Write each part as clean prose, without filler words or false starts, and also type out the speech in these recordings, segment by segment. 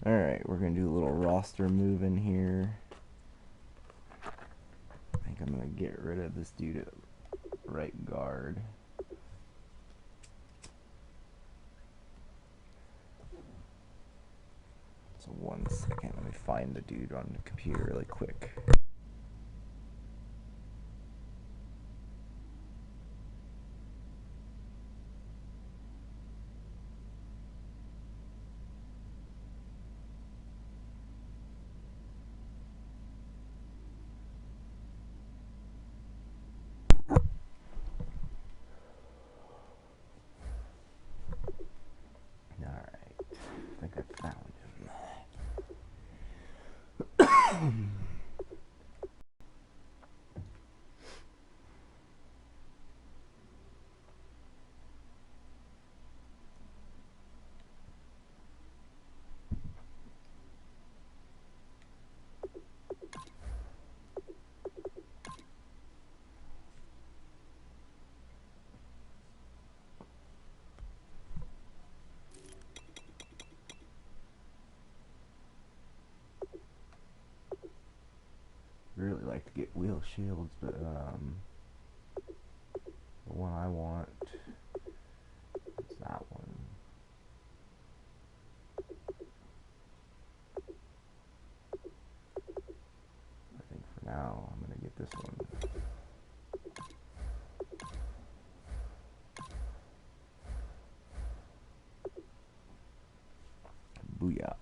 Alright, we're going to do a little roster move in here. I think I'm going to get rid of this dude at right guard. So 1 second, let me find the dude on the computer really quick. Alright, I think I found him. Really like to get wheel shields, but the one I want is that one. I think for now I'm gonna get this one. Booyah.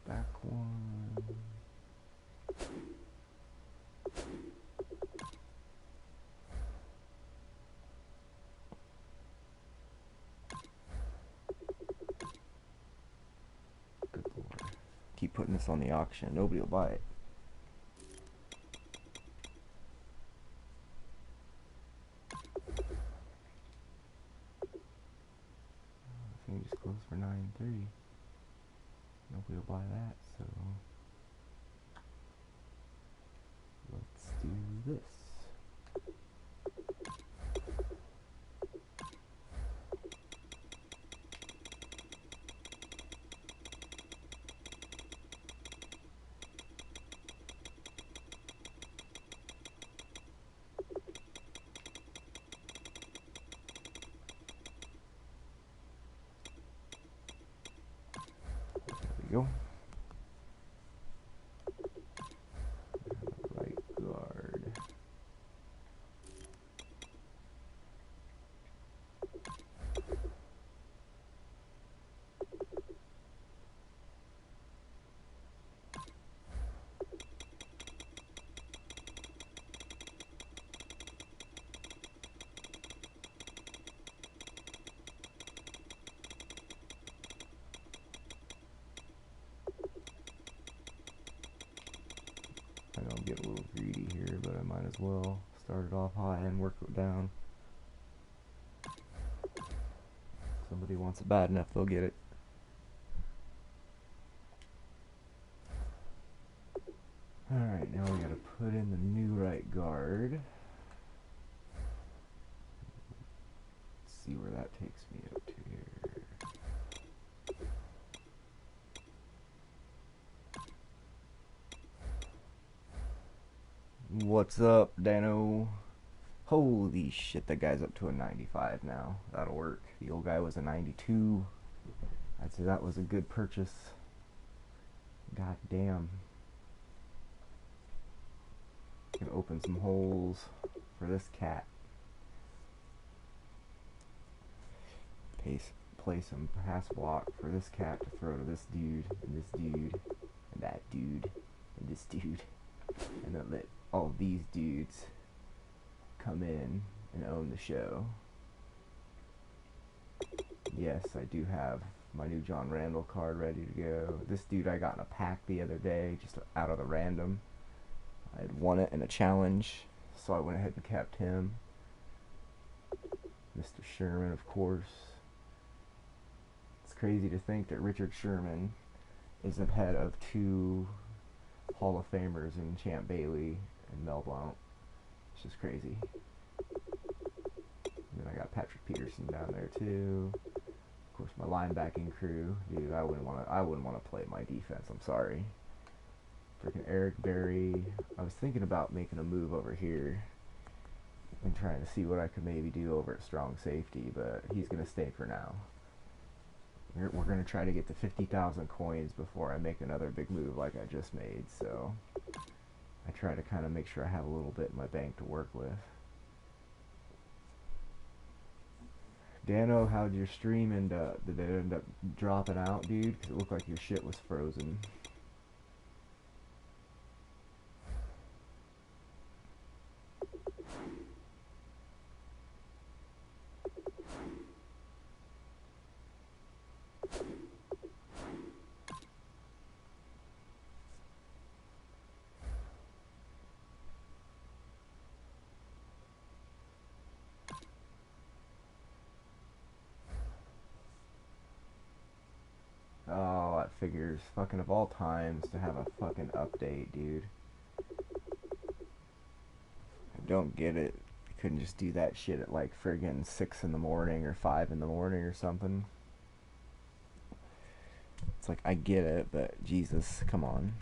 Back one. Good lord. Keep putting this on the auction. Nobody will buy it. I think it's closed for 9:30. Nobody will buy that, so let's do this. There we go. Right guard. I know I'm getting a little greedy here, but I might as well start it off high and work it down. Somebody wants it bad enough, they'll get it. Alright, now we gotta put in the new right guard. Let's see where that takes me up to here. What's up, Dano? Holy shit, that guy's up to a 95 now. That'll work. The old guy was a 92. I'd say that was a good purchase. God damn. Gonna open some holes for this cat. Play some pass block for this cat to throw to this dude, and this dude, and that dude, and this dude. And then let all these dudes come in and own the show. Yes, I do have my new John Randall card ready to go. This dude I got in a pack the other day, just out of the random. I had won it in a challenge, so I went ahead and kept him. Mr. Sherman, of course. It's crazy to think that Richard Sherman is ahead of 2 Hall of Famers in Champ Bailey and Mel Blount. It's just crazy. And then I got Patrick Peterson down there too. Of course, my linebacking crew, dude. I wouldn't want to play my defense. I'm sorry. Freaking Eric Berry. I was thinking about making a move over here and trying to see what I could maybe do over at strong safety, but he's gonna stay for now. We're gonna try to get to 50,000 coins before I make another big move like I just made. So I try to kind of make sure I have a little bit in my bank to work with. Dano, how'd your stream end up? Did it end up dropping out, dude? Because it looked like your shit was frozen. Oh, that figures. Fucking of all times to have a fucking update, dude. I don't get it. I couldn't just do that shit at like friggin' 6 in the morning or 5 in the morning or something. It's like, I get it, but Jesus, come on.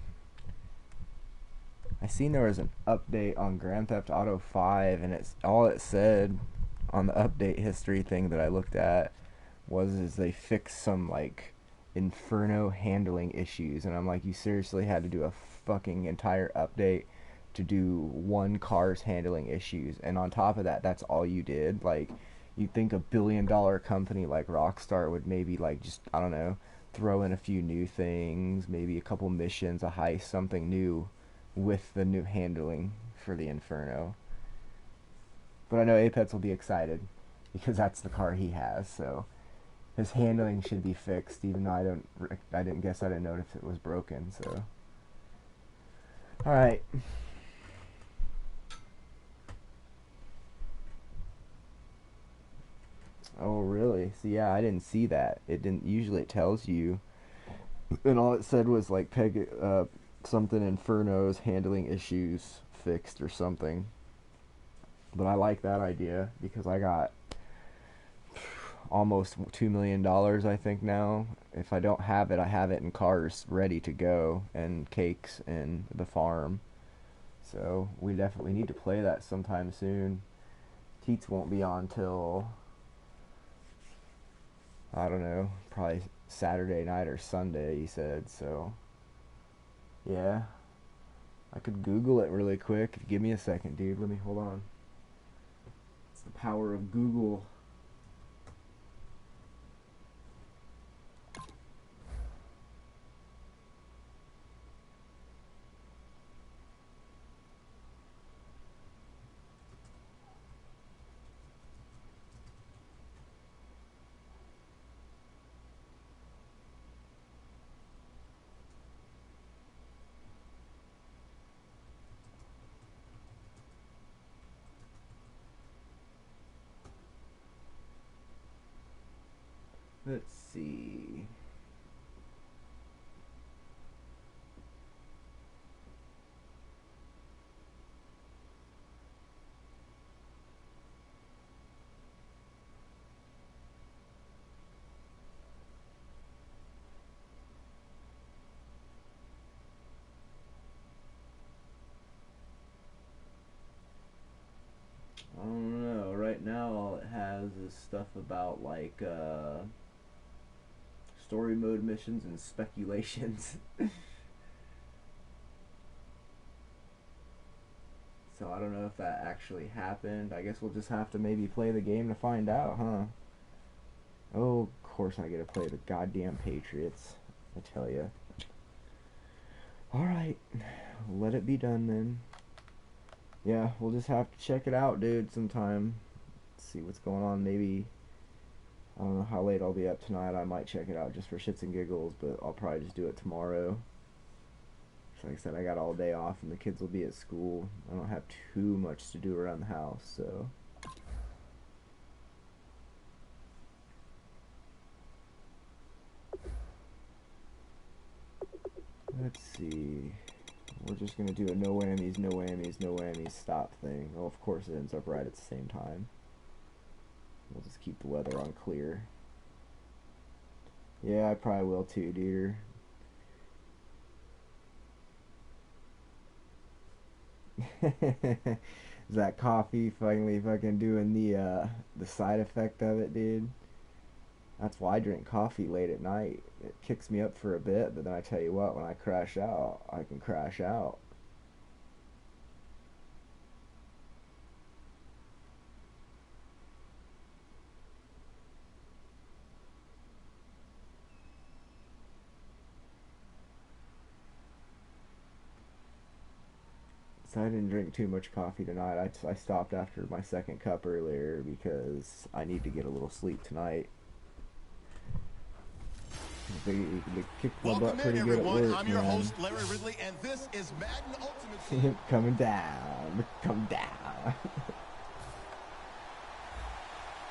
I seen there was an update on Grand Theft Auto 5, and it's all it said on the update history thing that I looked at was they fixed some like Inferno handling issues, and I'm like, you seriously had to do a fucking entire update to do one car's handling issues, and on top of that, that's all you did? Like, you'd think a billion-dollar company like Rockstar would maybe like just, I don't know, throw in a few new things, maybe a couple missions, a heist, something new with the new handling for the Inferno. But I know Apex will be excited because that's the car he has, so his handling should be fixed, even though I didn't know if it was broken, so. Alright. Oh, really? So, yeah, I didn't see that. Usually it tells you, and all it said was, like, something Inferno's handling issues fixed or something. But I like that idea, because I got almost $2 million, I think, now. If I don't have it, I have it in cars ready to go, and cakes and the farm. So we definitely need to play that sometime soon. Teats won't be on till, I don't know, probably Saturday night or Sunday, he said. So yeah, I could Google it really quick. Give me a second, dude. Let me, hold on. It's the power of Google. Let's see. I don't know. Right now, all it has is stuff about like story mode missions and speculations. So I don't know if that actually happened. I guess we'll just have to maybe play the game to find out, huh? Oh, of course I get to play the goddamn Patriots. I tell ya. Alright. Let it be done then. Yeah, we'll just have to check it out, dude, sometime. See what's going on. Maybe, I don't know how late I'll be up tonight. I might check it out just for shits and giggles, but I'll probably just do it tomorrow. So like I said, I got all day off and the kids will be at school. I don't have too much to do around the house, so. Let's see. we're just going to do a no whammies, no whammies, no whammies stop thing. Well, of course it ends up right at the same time. We'll just keep the weather on clear. Yeah, I probably will too, dude. Is that coffee finally fucking doing the side effect of it, dude? That's why I drink coffee late at night. It kicks me up for a bit, but then I tell you what, when I crash out, I can crash out. So I didn't drink too much coffee tonight. I stopped after my second cup earlier because I need to get a little sleep tonight. They kicked my butt pretty good at work, I'm your host, Larry Ridley, and this is Madden Ultimate Team. Coming down. Come down.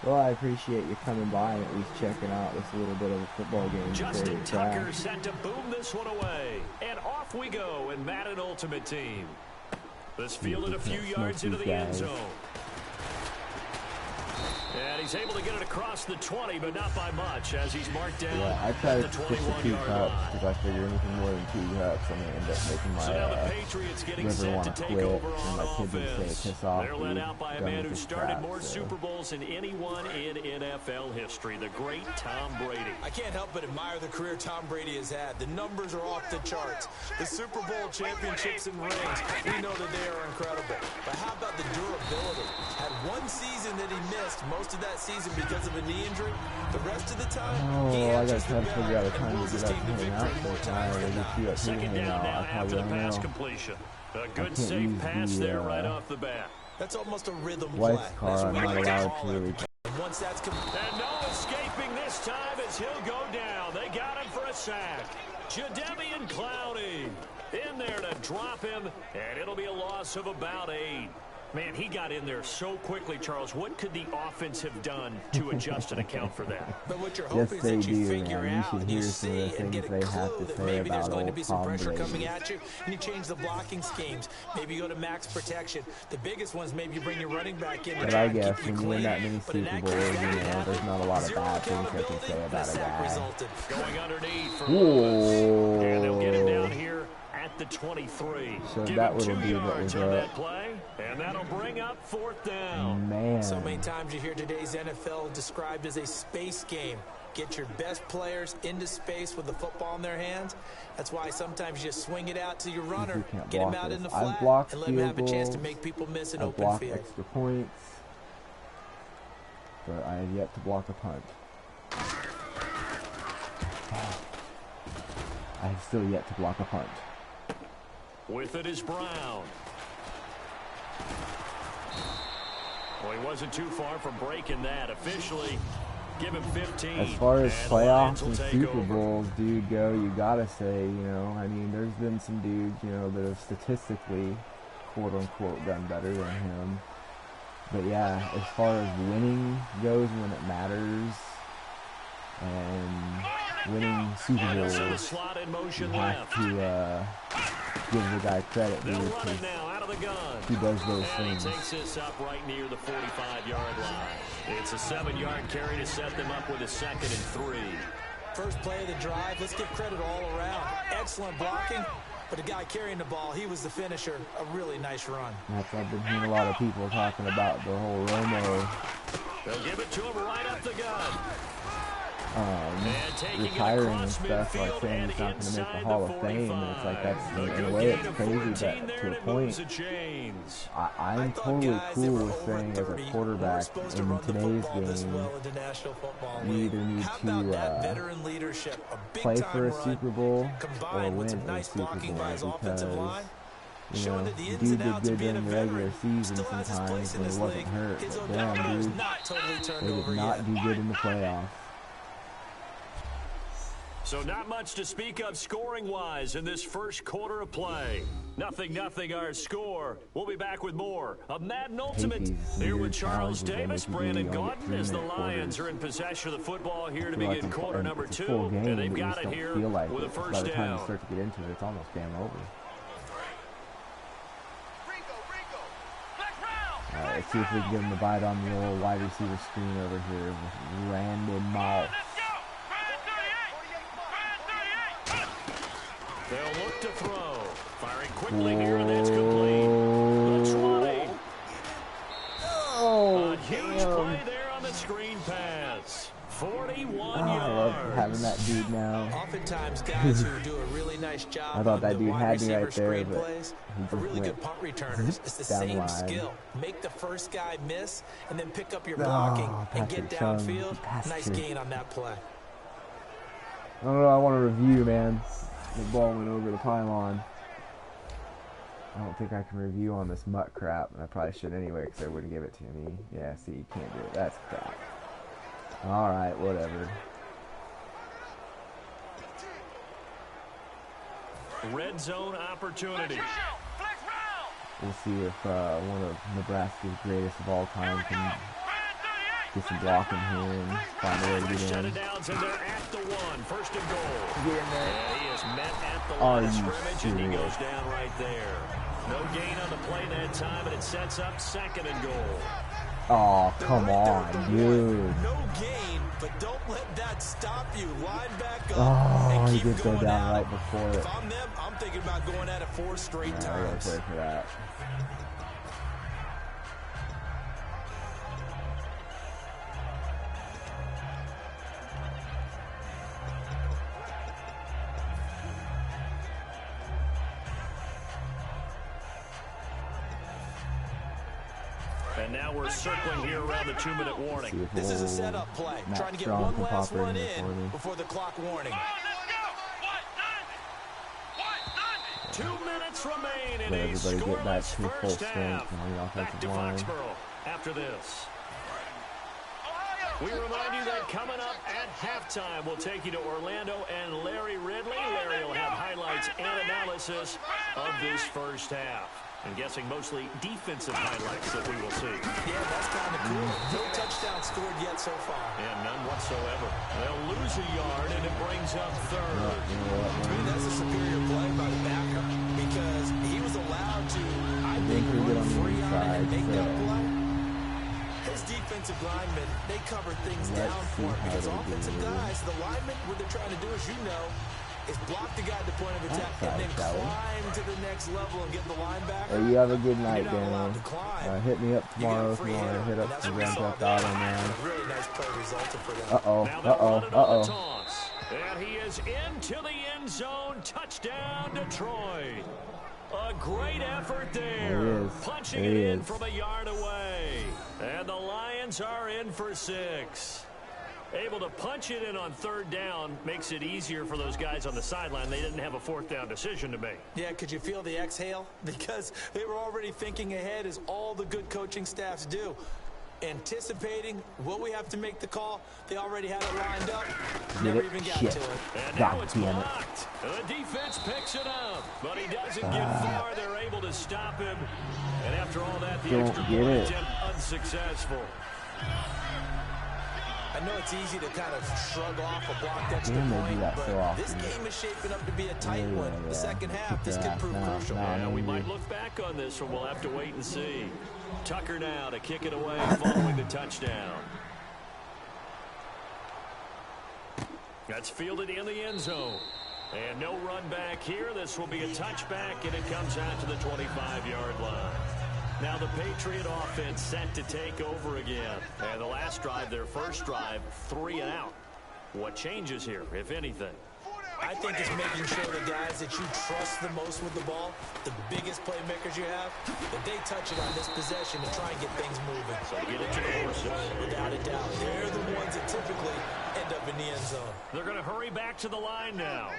Well, I appreciate you coming by and at least checking out this little bit of a football game. Justin Tucker set to boom this one away. And off we go in Madden Ultimate Team. This fielded a few yards into the end zone. And he's able to get it across the 20, but not by much, as he's marked down I try at to the stick to 2 21-yard cups line. because I figure anything more than 2 cups, I'm going to end up making my So now the Patriots getting liver set want to to take quit, over and on my kids would offense. say, piss off, They're led dude. out by a Done man with who this started crap, more so. Super Bowls than anyone in NFL history, the great Tom Brady. I can't help but admire the career Tom Brady has had. The numbers are off the charts. The Super Bowl championships and rings, we know that they are incredible. But how about the durability? Had one season that he missed, most of that season because of a knee injury. The rest of the time, he I gotta answers the try to figure out a bell time and to wills his get team up to and hang out victory more times sometime. than Maybe not. you up here Second hang down out. now I after probably the don't pass know. completion. A good can't safe use pass the, there right off the bat. That's almost a rhythm Wife's play. car, That's I'm what not we like to allowed call to it. really. And once that's And no escaping this time as he'll go down. They got him for a sack. Jadeveon Clowney in there to drop him, and it'll be a loss of about 8. Man, he got in there so quickly, Charles. What could the offense have done to adjust and account for that? But what you're Yes, hoping is they that you do, figure man. You out should and hear you some of see the and get things a they have clue to that say maybe there's about going to old be some Tom pressure Brady. coming at you, and you change the blocking schemes. Maybe you go to max protection. The biggest ones, maybe you bring your running back in to But try I and guess keep you when you win clean. that many But in Super that Bowls, case, that there's happened. not a lot of Zero bad things they can accountability, say and a about a sack guy. resulted. Going underneath for Whoa. Lewis. And they'll get him down here at the 23. So Give that him little 2 dude that yards was on up. that play, and that'll bring up 4th down. Man. So many times you hear today's NFL described as a space game. Get your best players into space with the football in their hands. That's why sometimes you just swing it out to your runner, can't get him block out this. in the I've flat, blocked and let him have a field chance to goals. make people miss an I've open blocked field. extra points, but I have yet to block a punt. I have still yet to block a punt. With it is Brown. Well, he wasn't too far from breaking that. Officially, give him 15. As far as and the Lions playoffs will and take Super over. Bowls, dude, go, you gotta say, I mean, there's been some dudes, that have statistically, quote-unquote, done better than him. But yeah, as far as winning goes when it matters, and winning Super And Bowls, also a slot in you motion have left. to give the guy credit, dude, They'll run it 'cause now out of the gun. he does those And he things. takes this up right near the 45-yard line. It's a 7-yard carry to set them up with a 2nd and 3. First play of the drive, let's give credit all around. Excellent blocking, but the guy carrying the ball, he was the finisher. A really nice run. I've been hearing a lot of people talking about the whole Romo They'll give it to him right up the gun. retiring and stuff, like saying he's not going to make the Hall of Fame, and it's like, that's, in a way, it's crazy, but to a point, I'm totally cool with saying as a quarterback in today's game, you either need to play for a Super Bowl or win a Super Bowl, because the dude did good during the regular season sometimes when he wasn't hurt, but damn, dude, they did not do good in the playoffs. So not much to speak of scoring-wise in this first quarter of play. 0-0 our score. We'll be back with more of Madden Ultimate here with Charles Davis, Brandon Gaudin, as the Lions are in possession of the football here to begin quarter number 2. And they've got it here with a first By the time down. you start to get into it, it's almost game over. Let's see if we can give him a bite on the old wide receiver screen over here with Randy Moss. They'll look to throw. Firing quickly here, and that's complete. The 20. Oh, a huge play there on the screen pass. 41 yards. I love having that dude now. Oftentimes, guys who do a really nice job I thought that on the dude wide had me right receiver there, screen but plays he are just really went good punt returners. It's the down the same line. skill. Make the first guy miss, and then pick up your Oh, blocking and Patrick get Chung, downfield. bastard. Nice gain on that play. I don't know, I want to review, man. The ball went over the pylon. I don't think I can review on this MUT crap, and I probably should anyway, because they wouldn't give it to me. Yeah, see, you can't do it. That's crap. Alright, whatever. Red zone opportunity. We'll see if one of Nebraska's greatest of all time can get some blocking here and find a way to get Set in. it down, and they're at the 1. First and goal. Get in there. And he is met at the Are line of you scrimmage, and he serious? goes down right there. No gain on the play that time, and it sets up second and goal. Oh, come Right there on, at the dude. one. No gain, but don't let that stop you. Line back up Oh, and he keep did go going down at right it. before it. If I'm them, I'm thinking about going at it 4 straight I gotta times. play for that. And now we're circling here around the 2-minute See warning. if This is a old setup play, Matt trying to get Strong one can last pop her run in for me. in before the clock warning. 2 minutes remain in Let a everybody get back scoreless to full first strength half. on the Back offensive to line. Foxborough after this. We remind you that coming up at halftime, we'll take you to Orlando and Larry Ridley. Larry will have highlights and analysis of this first half. I'm guessing mostly defensive highlights that we will see. Yeah, that's kind of cool. No touchdown scored yet so far. And none whatsoever. They'll lose a yard, and it brings up third. To me, that's a superior play by the backer because he was allowed to, I think, we get run on the free on it and make that inside, play. His defensive linemen, they cover things Let's down see for him how because they offensive do. guys, the linemen, what they're trying to do, as you know, is block the guy at the point of attack and then Outside, Sally. climb to the next level and get the linebacker. Hey, you have a good night, You're not allowed Dan. to climb. Hit me up You get a tomorrow if free you want to hit, hit and up that's some what we Grand saw Theft there. Auto, man. A really nice play resulted for them. Uh-oh, Now they'll run it on the uh-oh. toss. And he is into the end zone. Touchdown, Detroit. A great effort there. There he is. Punching There it he in is. from a yard away. And the Lions are in for 6. Able to punch it in on third down makes it easier for those guys on the sideline. They didn't have a fourth down decision to make. Yeah, could you feel the exhale? Because they were already thinking ahead, as all the good coaching staffs do. Anticipating, will we have to make the call? They already had it lined up. Never it? even got Shit. to it. And now God it's damn it. blocked. The defense picks it up, but he doesn't get far. They're able to stop him. And after all that, the Don't extra get point it. attempt unsuccessful. I know it's easy to kind of shrug off a blocked extra Damn, they do point, that but so often. this game is shaping up to be a tight Yeah, one. yeah. The second half, Kick this their could ass prove now. crucial. Nah, Yeah, we maybe. might look back on this one. We'll have to wait and see. Tucker now to kick it away following the touchdown. That's fielded in the end zone. And no run back here. This will be a touchback, and it comes out to the 25-yard line. Now the Patriot offense set to take over again. And the last drive, their first drive, 3 and out. What changes here, if anything? I think it's making sure the guys that you trust the most with the ball, the biggest playmakers you have, that they touch it on this possession to try and get things moving. So get it to the horses. Without a doubt, they're the ones that typically end up in the end zone. They're going to hurry back to the line now.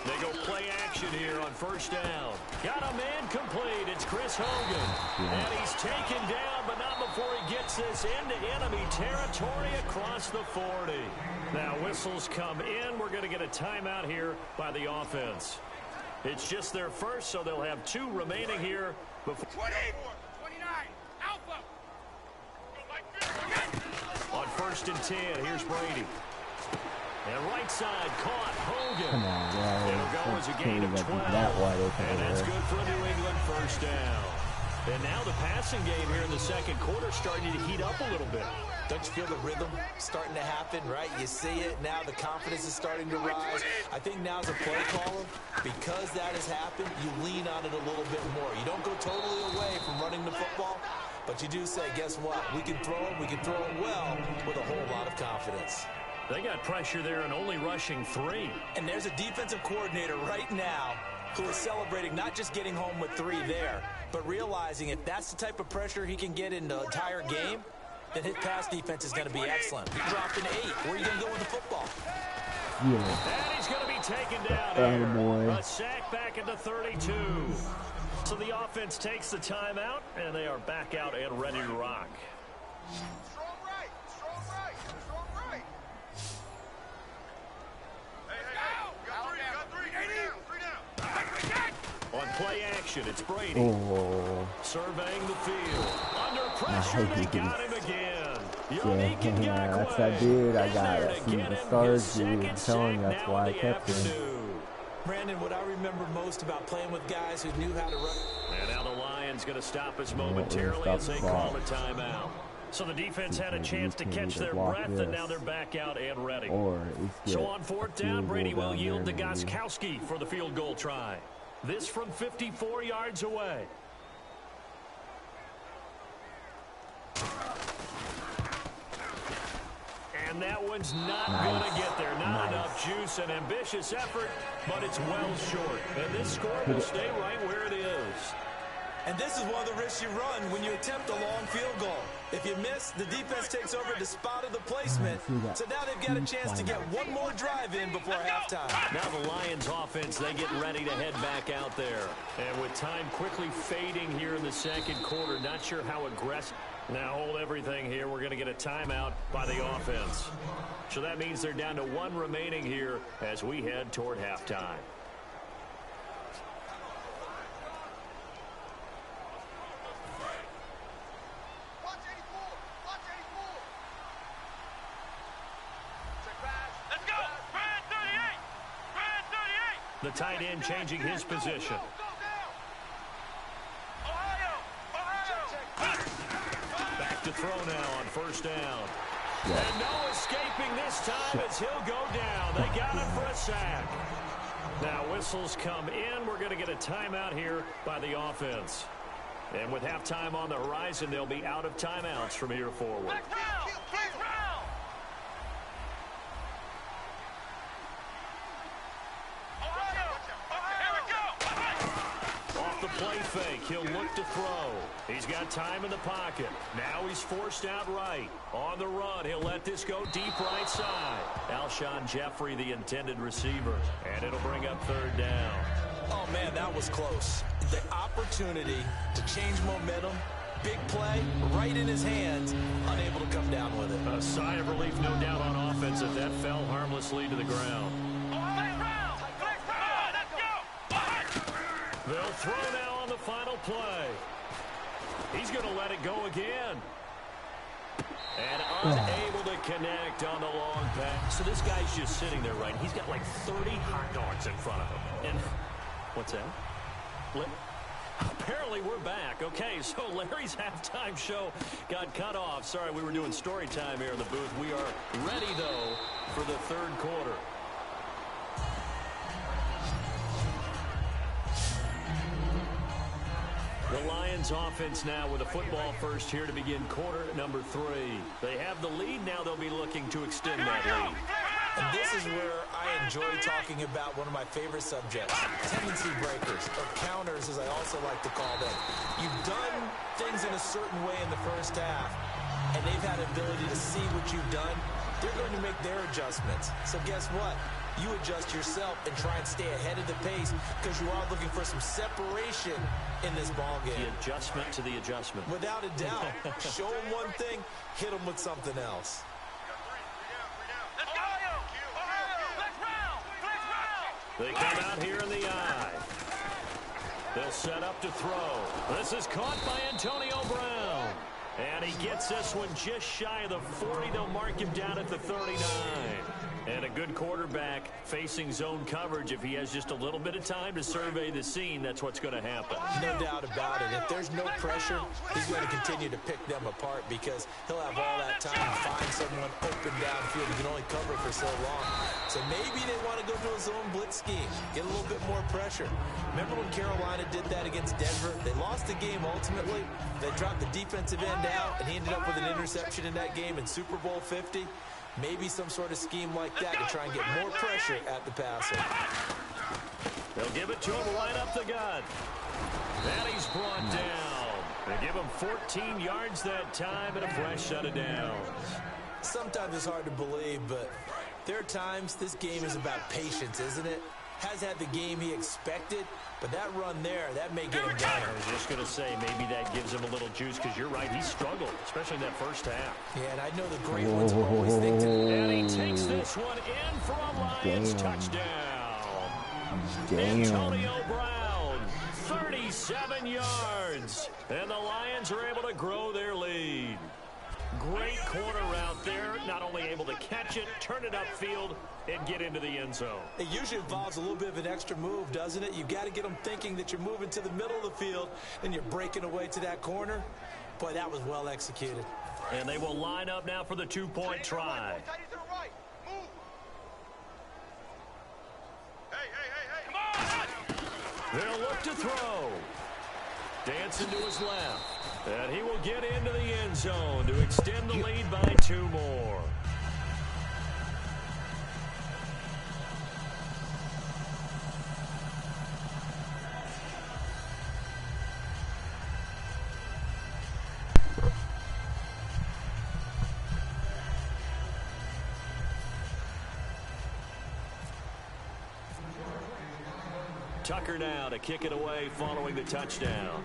They go play action here on first down. Got a man complete. It's Chris Hogan. And he's taken down, but not before he gets this into enemy territory across the 40. Now whistles come in. We're going to get a timeout here by the offense. It's just their first, so they'll have 2 remaining here. Before 29, Alpha. on first and 10, here's Brady. And right side caught Hogan. Come on, guys. It'll go as a Let's gain see of if I 12. keep that wide open And over that's there. good for New England first down. And now the passing game here in the second quarter starting to heat up a little bit. Don't you feel the rhythm starting to happen, right? You see it now. The confidence is starting to rise. I think now as a play caller, because that has happened, you lean on it a little bit more. You don't go totally away from running the football, but you do say, guess what? We can throw it. We can throw it well with a whole lot of confidence. They got pressure there and only rushing 3. And there's a defensive coordinator right now who is celebrating not just getting home with 3 there, but realizing if that's the type of pressure he can get in the entire game, then his pass defense is going to be excellent. He dropped an 8. Where are you going to go with the football? Yeah. And he's going to be taken down here. A sack back at the 32. So the offense takes the timeout, and they are back out and ready to rock. Strong right. Strong right. Strong right. Hey. Got 3 down. On play action, it's Brady. Oh. Surveying the field. Under pressure, they got him again. Yeah, that's that dude I got at the stars, dude. I'm telling you, that's why I kept him. Brandon, what I remember most about playing with guys who knew how to run. And now the Lions going to stop us momentarily as they call a timeout. So the defense had a chance to catch their breath, and now they're back out and ready. So on 4th down, Brady will yield to Gostkowski for the field goal try. This from 54 yards away. And that one's not going to get there. Not enough juice, an ambitious effort, but it's well short. And this score will stay right where it is. And this is one of the risks you run when you attempt a long field goal. If you miss, the defense takes over the spot of the placement. So now they've got a chance to get one more drive in before halftime. Now the Lions offense, they get ready to head back out there. And with time quickly fading here in the second quarter, not sure how aggressive. Now hold everything here. We're going to get a timeout by the offense. So that means they're down to 1 remaining here as we head toward halftime. The tight end changing his position. Back to throw now on 1st down. And no escaping this time as he'll go down. They got him for a sack. Now whistles come in. We're going to get a timeout here by the offense. And with halftime on the horizon, they'll be out of timeouts from here forward. Play fake. He'll look to throw. He's got time in the pocket. Now he's forced out right. On the run, he'll let this go deep right side. Alshon Jeffrey, the intended receiver. And it'll bring up 3rd down. Oh, man, that was close. The opportunity to change momentum, big play, right in his hands, unable to come down with it. A sigh of relief, no doubt, on offense as that fell harmlessly to the ground. They'll throw now on the final play. He's going to let it go again. And unable to connect on the long pass. So this guy's just sitting there, right? He's got like 30 hot dogs in front of him. And what's that? Apparently we're back. Okay, so Larry's halftime show got cut off. Sorry, we were doing story time here in the booth. We are ready, though, for the 3rd quarter. The Lions offense now with a football first here to begin quarter number 3. They have the lead. Now they'll be looking to extend that lead. And this is where I enjoy talking about one of my favorite subjects, tendency breakers, or counters as I also like to call them. You've done things in a certain way in the first half, and they've had the ability to see what you've done. They're going to make their adjustments. So guess what? You adjust yourself and try and stay ahead of the pace because you are looking for some separation in this ball game. The adjustment to the adjustment. Without a doubt. Show them one thing, hit them with something else. They come out here in the eye. They'll set up to throw. This is caught by Antonio Brown. And he gets this one just shy of the 40. They'll mark him down at the 39. And a good quarterback facing zone coverage. If he has just a little bit of time to survey the scene, that's what's going to happen. No doubt about it. If there's no pressure, he's going to continue to pick them apart because he'll have all that time to find someone open downfield. He can only cover for so long. So maybe they want to go to a zone blitz scheme, get a little bit more pressure. Remember when Carolina did that against Denver? They lost the game ultimately. They dropped the defensive end out, and he ended up with an interception in that game in Super Bowl 50. Maybe some sort of scheme like that to try and get more pressure at the passer. They'll give it to him right up the gut. And he's brought down. They give him 14 yards that time and a fresh set of downs. Sometimes it's hard to believe, but there are times this game is about patience, isn't it? Has had the game he expected, but that run there, that may get him down. I was just going to say, maybe that gives him a little juice, because you're right, he struggled, especially in that first half. Yeah, and I know the great ones always think to... And he takes this one in for a Lions touchdown. Antonio Brown, 37 yards. And the Lions are able to grow their lead. Great corner out there, not only able to catch it, turn it upfield, and get into the end zone. It usually involves a little bit of an extra move, doesn't it? You've got to get them thinking that you're moving to the middle of the field and you're breaking away to that corner. Boy, that was well executed. And they will line up now for the two-point try. They'll look to throw. Dancing to his left. And he will get into the end zone to extend the lead by 2 more. Tucker now to kick it away following the touchdown.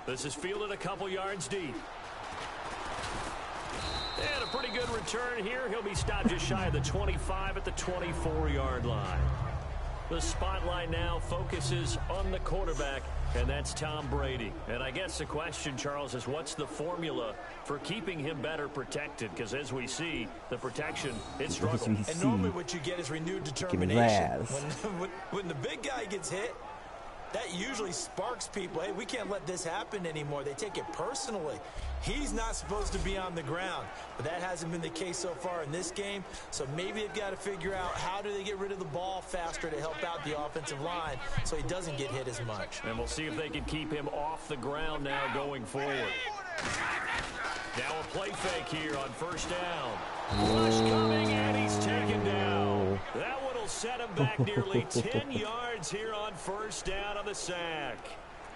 This is fielded a couple yards deep. And a pretty good return here. He'll be stopped just shy of the 25 at the 24-yard line. The spotlight now focuses on the quarterback, and that's Tom Brady. And I guess the question, Charles, is what's the formula for keeping him better protected? Because as we see, the protection, it's struggle. And normally what you get is renewed determination. When the big guy gets hit, that usually sparks people. Hey, we can't let this happen anymore. They take it personally. He's not supposed to be on the ground, but that hasn't been the case so far in this game. So maybe they've got to figure out how do they get rid of the ball faster to help out the offensive line so he doesn't get hit as much. And we'll see if they can keep him off the ground now going forward. Now a play fake here on first down. Rush coming, and he's taken down. That one will set him back nearly 10 yards here on first down on the sack.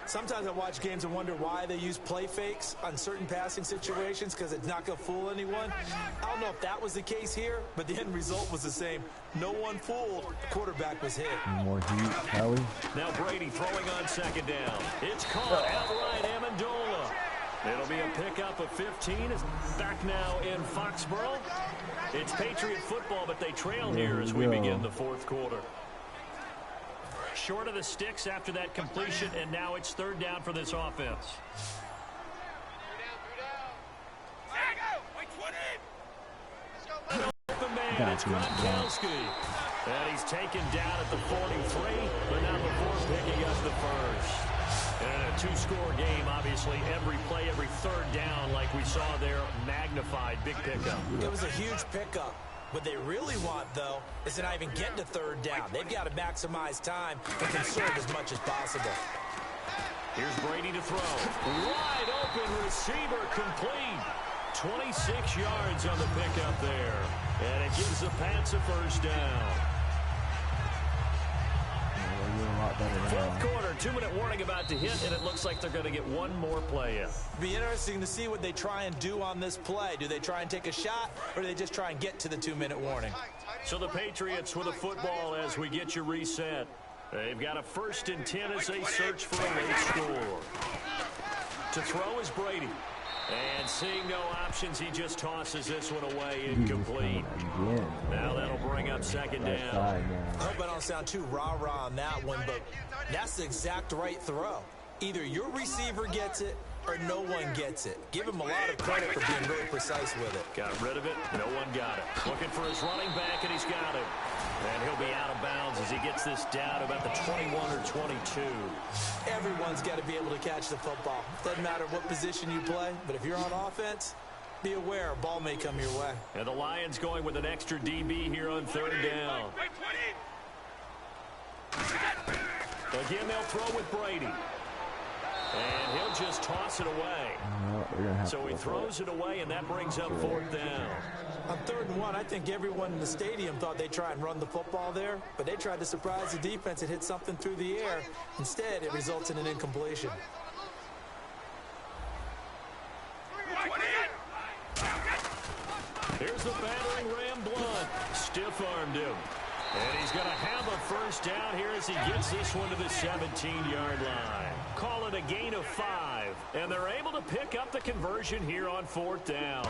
Sometimes I watch games and wonder why they use play fakes on certain passing situations because it's not going to fool anyone. I don't know if that was the case here, but the end result was the same. No one fooled. The quarterback was hit. More heat, Kelly. Now Brady throwing on second down. It's caught outright Amendola. It'll be a pickup of 15. It's back now in Foxborough. It's Patriot football, but they trail here as we begin the fourth quarter. Short of the sticks after that completion, and now it's third down for this offense. Open man, it's Gronkowski. And he's taken down at the 43, but not before picking up the first. And a two-score game, obviously, every play, every third down, like we saw there, magnified, big pickup. It was a huge pickup. What they really want, though, is to not even get to third down. They've got to maximize time and conserve as much as possible. Here's Brady to throw. Wide open receiver complete. 26 yards on the pickup there. And it gives the Pats a first down. Fourth quarter, 2-minute warning about to hit, and it looks like they're going to get one more play in. Be interesting to see what they try and do on this play. Do they try and take a shot, or do they just try and get to the 2-minute warning? So the Patriots with a football as we get you reset. They've got a 1st and 10 as they search for a late score. To throw is Brady. And seeing no options, he just tosses this one away, incomplete. Now that'll bring up second down. I hope I don't sound too rah-rah on that one, but that's the exact right throw. Either your receiver gets it or no one gets it. Give him a lot of credit for being really precise with it. Got rid of it. No one got it. Looking for his running back, and he's got it. And he'll be out of bounds as he gets this down to about the 21 or 22. Everyone's got to be able to catch the football. Doesn't matter what position you play, but if you're on offense, be aware a ball may come your way. And the Lions going with an extra DB here on third down. Again, they'll throw with Brady. And he'll just toss it away. So he throws it away, and that brings up fourth down. On 3rd and 1, I think everyone in the stadium thought they'd try and run the football there, but they tried to surprise the defense and hit something through the air. Instead, it results in an incompletion. Here's the battering ram Blunt. Stiff-armed him. And he's going to have a first down here as he gets this one to the 17-yard line. Call it a gain of 5. And they're able to pick up the conversion here on 4th down.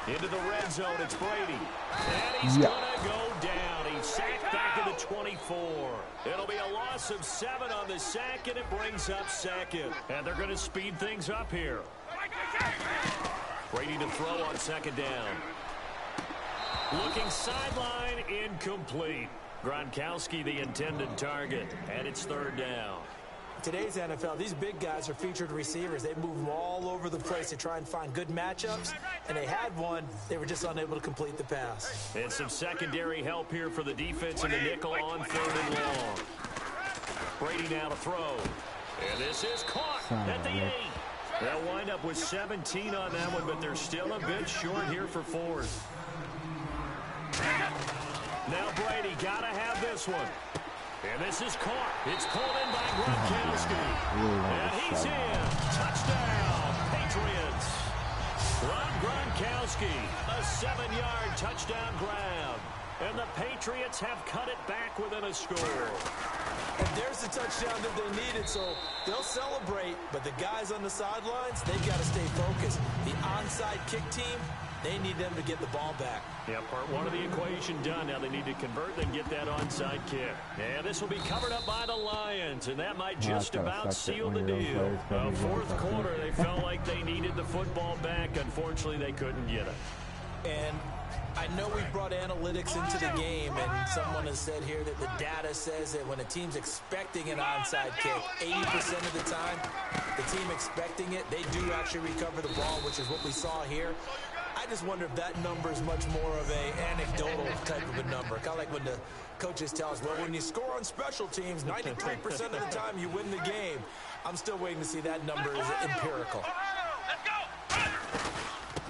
Into the red zone, it's Brady. And he's going to go down. He's sacked back to the 24. It'll be a loss of 7 on the sack, and it brings up 2nd. And they're going to speed things up here. Brady to throw on 2nd down. Looking sideline, incomplete. Gronkowski the intended target, and it's 3rd down. Today's NFL, these big guys are featured receivers. They move them all over the place to try and find good matchups, and they had one. They were just unable to complete the pass. And some secondary help here for the defense in the nickel on 3rd and long. Brady now to throw. And this is caught at the 8. They'll wind up with 17 on that one, but they're still a bit short here for 4th. Now Brady got to have this one. And this is caught. It's pulled in by Gronkowski. And he's in. Touchdown, Patriots. Rob Gronkowski, a 7-yard touchdown grab. And the Patriots have cut it back within a score. And there's the touchdown that they needed, so they'll celebrate. But the guys on the sidelines, they've got to stay focused. The onside kick team, they need them to get the ball back. Yeah, part 1 of the equation done. Now they need to convert, then get that onside kick. And this will be covered up by the Lions, and that might just about seal the deal. 4th quarter, they felt like they needed the football back. Unfortunately, they couldn't get it. And I know we brought analytics into the game, and someone has said here that the data says that when a team's expecting an onside kick, 80% of the time, the team expecting it, they do actually recover the ball, which is what we saw here. I just wonder if that number is much more of an anecdotal type of a number. Kind of like when the coaches tell us, well, when you score on special teams, 93% of the time you win the game. I'm still waiting to see that number is empirical.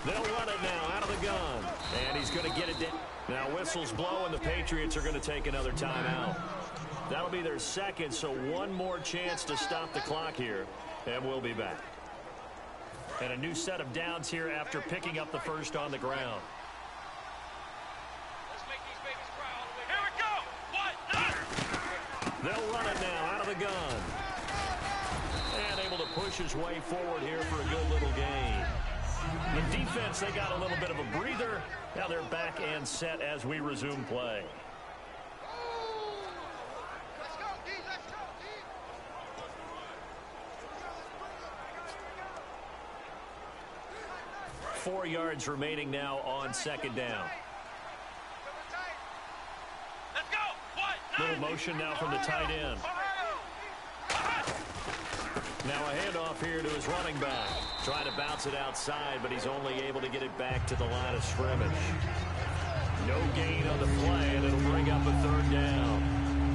They'll run it now out of the gun. And he's going to get it down. Now whistles blow, and the Patriots are going to take another timeout. That'll be their 2nd, so one more chance to stop the clock here. And we'll be back. And a new set of downs here after picking up the first on the ground. Let's make these babies cry all the way. Here we go. They'll run it now out of the gun. And able to push his way forward here for a good little gain. The defense, they got a little bit of a breather. Now they're back and set as we resume play. Let's go, D. Let's go, D. 4 yards remaining now on 2nd down. Let's go. Little motion now from the tight end. Now a handoff here to his running back. Trying to bounce it outside, but he's only able to get it back to the line of scrimmage. No gain on the play, and it'll bring up a 3rd down.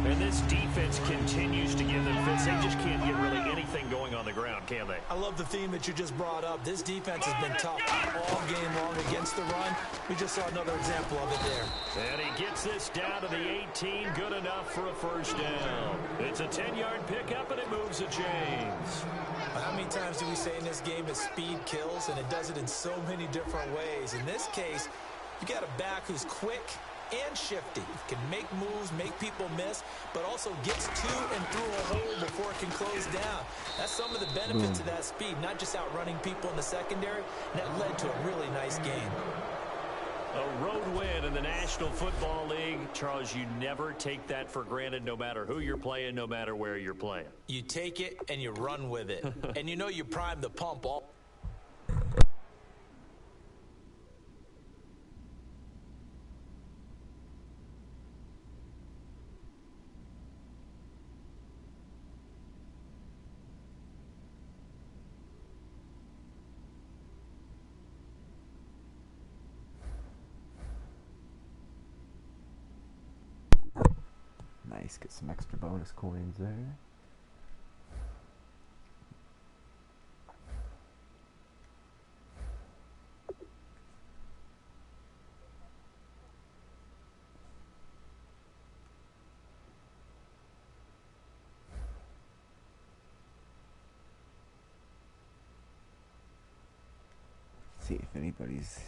And this defense continues to give them fits. They just can't get really anything going on the ground, can they? I love the theme that you just brought up. This defense has been tough all game long against the run. We just saw another example of it there. And he gets this down to the 18. Good enough for a first down. It's a 10-yard pickup, and it moves to James. How many times do we say in this game that speed kills, and it does it in so many different ways? In this case, you got a back who's quick and shifty. Can make moves, make people miss, but also gets to and through a hole before it can close down. That's some of the benefits of that speed, not just outrunning people in the secondary. And that led to a really nice game. A road win in the National Football League. Charles, you never take that for granted no matter who you're playing, no matter where you're playing. You take it and you run with it. And you know you prime the pump all. Nice, get some extra bonus coins there. See if anybody's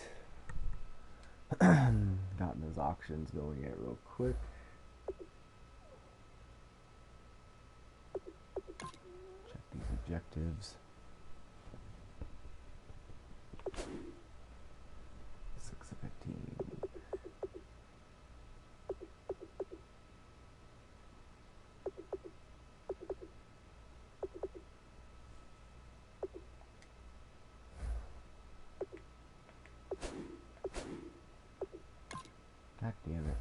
gotten those auctions going yet real quick. Check these objectives. 6 of 15. God damn it.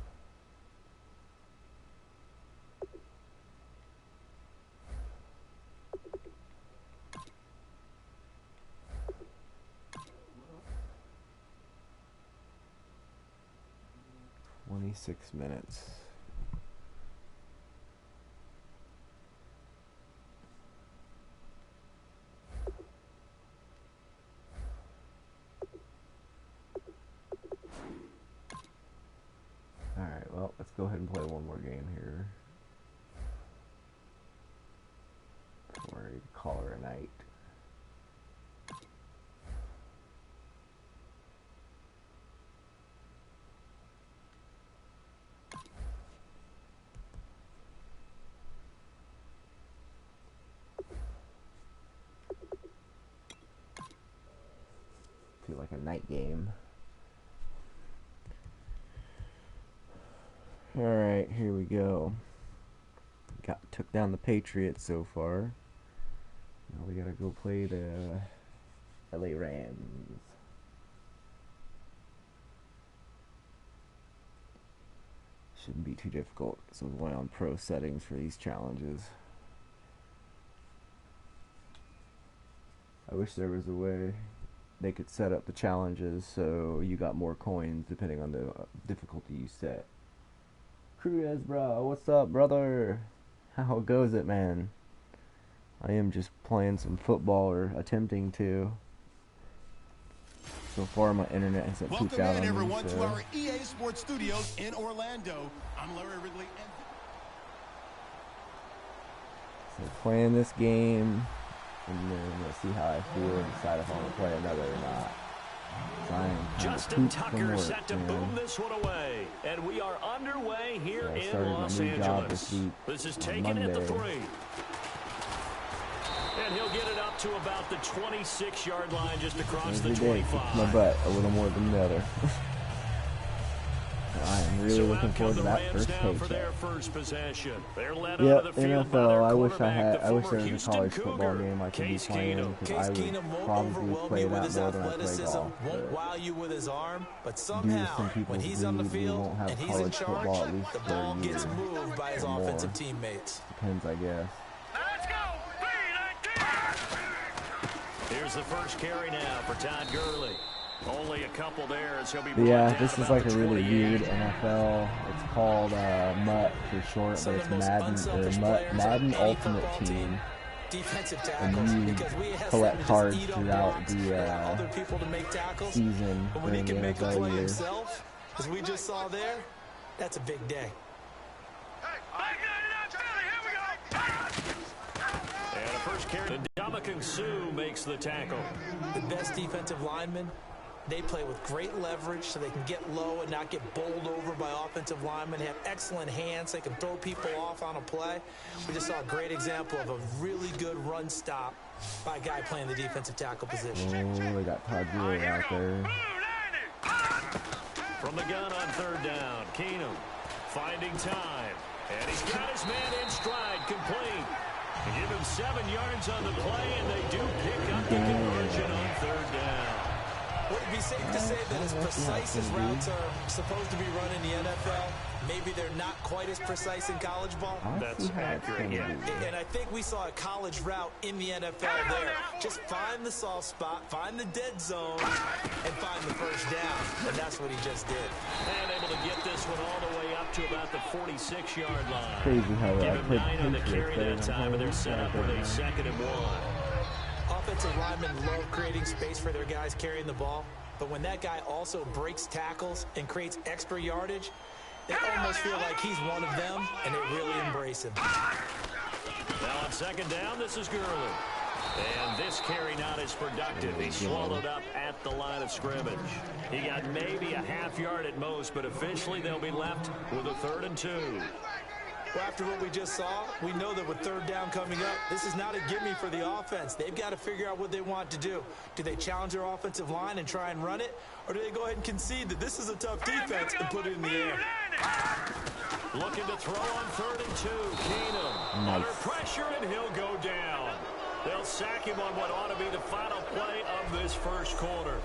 "26 minutes. Alright, well, let's go ahead and play one more game here before I call her a night. Feel like a night game. Alright, here we go. Took down the Patriots so far. Now we gotta go play the LA Rams. Shouldn't be too difficult, so I went on pro settings for these challenges. I wish there was a way they could set up the challenges so you got more coins depending on the difficulty you set. Cruz, bro, what's up, brother? How goes it, man? I am just playing some football, or attempting to. So far, my internet hasn't pooped out on me. Welcome in, everyone, to our EA Sports Studios in Orlando. I'm Larry Ridley. So playing this game, and then we'll see how I feel and decide if I want to play another or not. Justin Tucker set to boom this one away, and we are underway here in Los Angeles. This is taken at the 3. And he'll get it up to about the 26-yard line, just across the 25. My butt a little more than the other. I am really looking forward to that first paycheck. Yep, NFL. I wish there was a college football game I could be playing, because I would probably play that more than I play golf. Won't wow you with his arm, but Due somehow, to some people's when he's on the greed, we field won't have and he's in college football charge, at least the for a ball year gets moved by his or offensive more. teammates. Depends, I guess. Let's go! Here's the first carry now for Todd Gurley. Only a couple there, as he'll be. But yeah, this is like a really weird NFL. It's called MUT for short, but it's Madden Ultimate Team. Defensive tackles, And you because we have collect to cards just eat on throughout blocks the for other people to make tackles. season But when he during can the make a NFL play year. himself, as we just saw there, that's a big day. And a first carry. Ndamukong Suh makes the tackle. The best defensive linemen, they play with great leverage so they can get low and not get bowled over by offensive linemen. They have excellent hands. They can throw people off on a play. We just saw a great example of a really good run stop by a guy playing the defensive tackle position. Oh, they got Todd Gurley out there. From the gun on third down, Keenum finding time. And he's got his man in stride, complete. They give him 7 yards on the play, and they do pick up the conversion on third down. Would it be safe to say that as precise as routes are supposed to be run in the NFL, maybe they're not quite as precise in college ball? That's accurate, yeah. And I think we saw a college route in the NFL there. Just find the soft spot, find the dead zone, and find the first down. And that's what he just did. And able to get this one all the way up to about the 46-yard line. Crazy how Give I him put 9 on the pictures carry there that time, and they're set up with a 2nd and 1. Offensive linemen love creating space for their guys carrying the ball, but when that guy also breaks tackles and creates extra yardage, they almost feel like he's one of them, and they really embrace him. Now on 2nd down, this is Gurley. And this carry not as productive. He swallowed up at the line of scrimmage. He got maybe a half yard at most, but officially they'll be left with a 3rd and 2. Well, after what we just saw, we know that with 3rd down coming up, this is not a gimme for the offense. They've got to figure out what they want to do. Do they challenge their offensive line and try and run it? Or do they go ahead and concede that this is a tough defense and put it in the air? Looking to throw on 3rd and 2. Keenum under pressure, and he'll go down. They'll sack him on what ought to be the final play of this first quarter.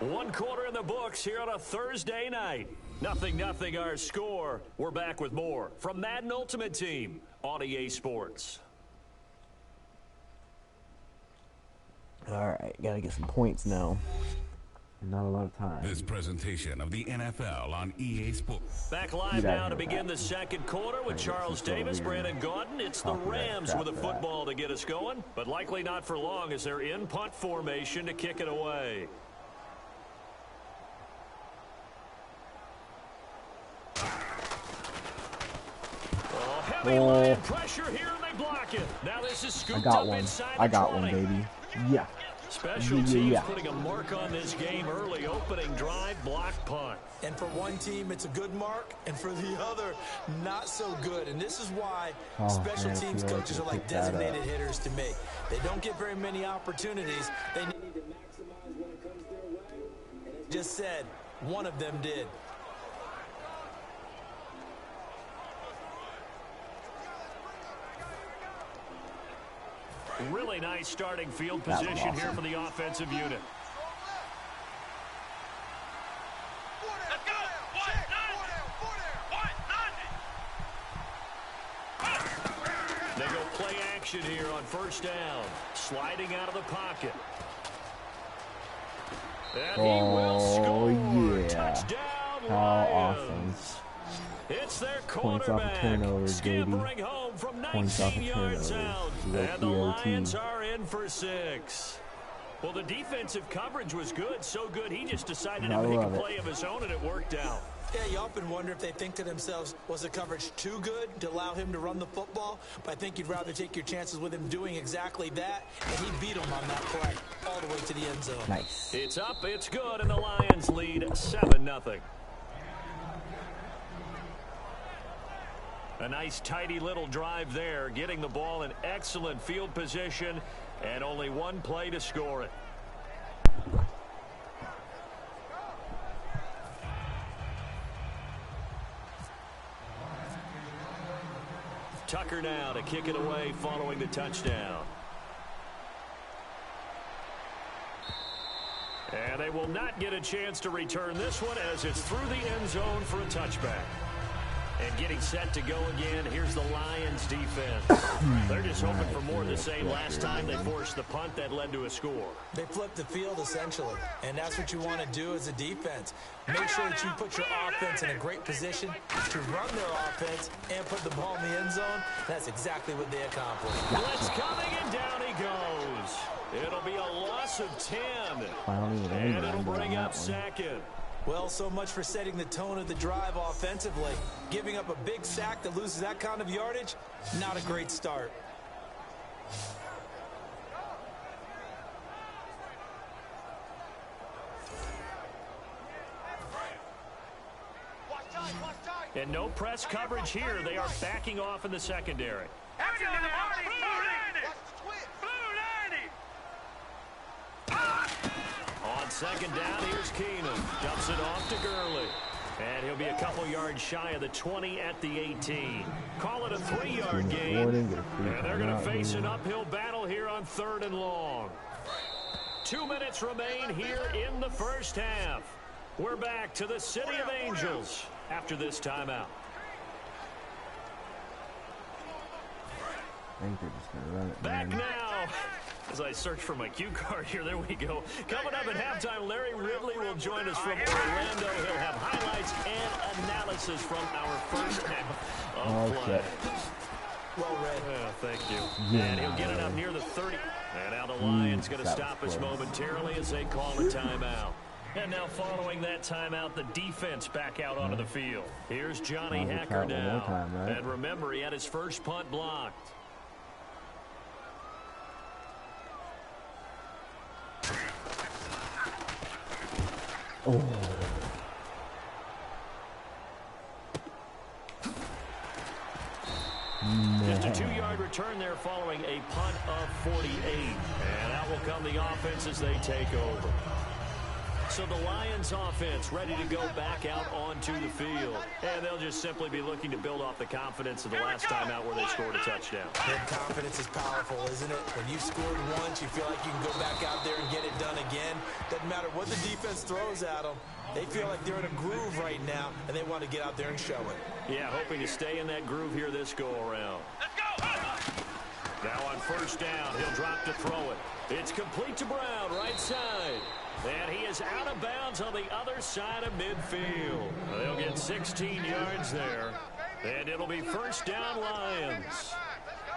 1 quarter in the books here on a Thursday night. 0-0 our score. We're back with more from Madden Ultimate Team on EA Sports. All right, gotta get some points now. Not a lot of time. This presentation of the NFL on EA Sports. Back live now to begin the second quarter with Charles Davis, Brandon Gaudin. It's the Rams with a football to get us going, but likely not for long as they're in punt formation to kick it away. Heavy line pressure here, and they block it. Now this is scooped up inside the 20. I got one, baby. Yeah. Special teams putting a mark on this game early. Opening drive, block punt. And for one team, it's a good mark, and for the other, not so good. And this is why special teams coaches are like designated hitters to me. They don't get very many opportunities. They need to maximize when it comes their way. And as just said, one of them did. Really nice starting field position here for the offensive unit. Let's go. They go play action here on 1st down. Sliding out of the pocket. And he will score. Yeah. Touchdown, How Lions. awesome. It's their Points off of quarterback turnovers, scampering baby. home from Points off 19 of yards turnovers. out. Low And the POT. Lions are in for 6. Well, the defensive coverage was good, so good he just decided to make a play of his own, and it worked out. Yeah, you often wonder if they think to themselves, was the coverage too good to allow him to run the football? But I think you'd rather take your chances with him doing exactly that, and he beat him on that play all the way to the end zone. Nice. It's up, it's good, and the Lions lead 7-0. A nice, tidy little drive there, getting the ball in excellent field position, and only one play to score it. Tucker now to kick it away following the touchdown. And they will not get a chance to return this one as it's through the end zone for a touchback. And getting set to go again, here's the Lions defense. They're just hoping for more of the same. Last time they forced the punt that led to a score. They flipped the field essentially, and that's what you want to do as a defense. Make sure that you put your offense in a great position to run their offense and put the ball in the end zone. That's exactly what they accomplished. Blitz coming, and down he goes. It'll be a loss of 10. And it'll bring up 2nd. Well, so much for setting the tone of the drive offensively. Giving up a big sack that loses that kind of yardage, not a great start. And no press coverage here. They are backing off in the secondary. On 2nd down, here's Keenum. Dumps it off to Gurley. And he'll be a couple yards shy of the 20 at the 18. Call it a 3-yard gain. And they're going to face an uphill battle here on 3rd and long. 2 minutes remain here in the first half. We're back to the City of Angels after this timeout. I think they're just going to run it. Back now. As I search for my cue card here, there we go. Coming up at halftime, Larry Ridley will join us from Orlando. He'll have highlights and analysis from our first half of play. Well read. Yeah, thank you. Yeah, and he'll get it up near the 30. And now the Lions going to stop us momentarily as they call a timeout. And now following that timeout, the defense back out onto the field. Here's Johnny Hacker now. And remember, he had his first punt blocked. Oh. Just a 2-yard return there following a punt of 48. And out will come the offense as they take over. So the Lions offense ready to go back out onto the field. And they'll just simply be looking to build off the confidence of the last time out where they scored a touchdown. And confidence is powerful, isn't it? When you've scored once, you feel like you can go back out there and get it done again. Doesn't matter what the defense throws at them. They feel like they're in a groove right now, and they want to get out there and show it. Yeah, hoping to stay in that groove here this go-around. Now on first down, he'll drop to throw it. It's complete to Brown, right side. And he is out of bounds on the other side of midfield. They'll get 16 yards there. And it'll be first down Lions.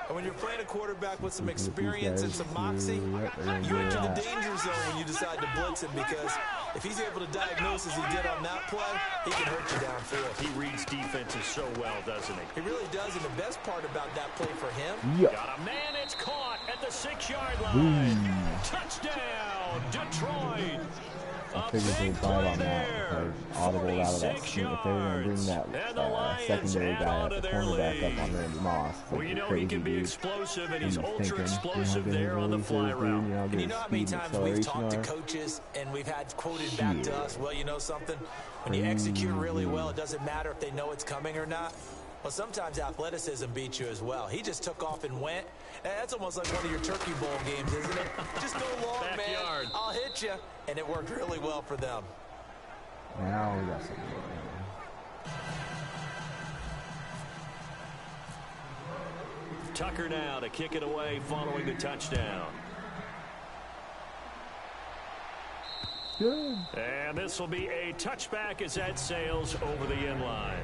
And when you're playing a quarterback with some experience and some moxie, you enter the danger zone when you decide to blitz him, because if he's able to diagnose as he did on that play, he can hurt you downfield. He reads defenses so well, doesn't he? He really does, and the best part about that play for him... Got a man, it's caught at the 6-yard line. Touchdown, Detroit. I figured they'd bite on that because audible out of that scheme. If they were going to bring that secondary guy up, the cornerback up on Randy Moss. Well, you know he can be explosive, and he's ultra explosive there on the fly route. And you know how many times we've talked to coaches and we've had quoted back to us, well, you know something? When you execute really well, it doesn't matter if they know it's coming or not. Well, sometimes athleticism beats you as well. He just took off and went. That's almost like one of your Turkey Bowl games, isn't it? Just go long, Backyard. man. I'll hit you. And it worked really well for them. Now we got something going on. Tucker now to kick it away following the touchdown. Good. And this will be a touchback as that sails over the end line.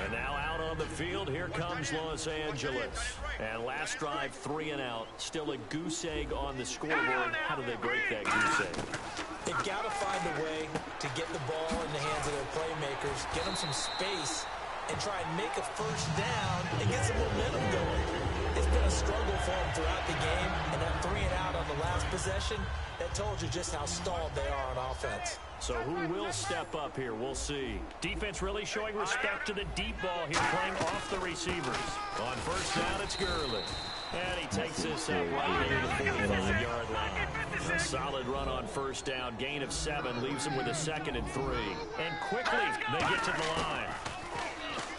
And now out on the field, here comes Los Angeles. And last drive, 3 and out. Still a goose egg on the scoreboard. How do they break that goose egg? They've got to find a way to get the ball in the hands of their playmakers, get them some space, and try and make a first down and get some momentum going. It's been a struggle for them throughout the game, and that 3 and out on the last possession, that told you just how stalled they are on offense. So who will step up here? We'll see. Defense really showing respect to the deep ball here, playing off the receivers. On first down, it's Gurley. And he takes this up right near the 45-yard line. A solid run on first down. Gain of 7 leaves him with a 2nd and 3. And quickly, they get to the line.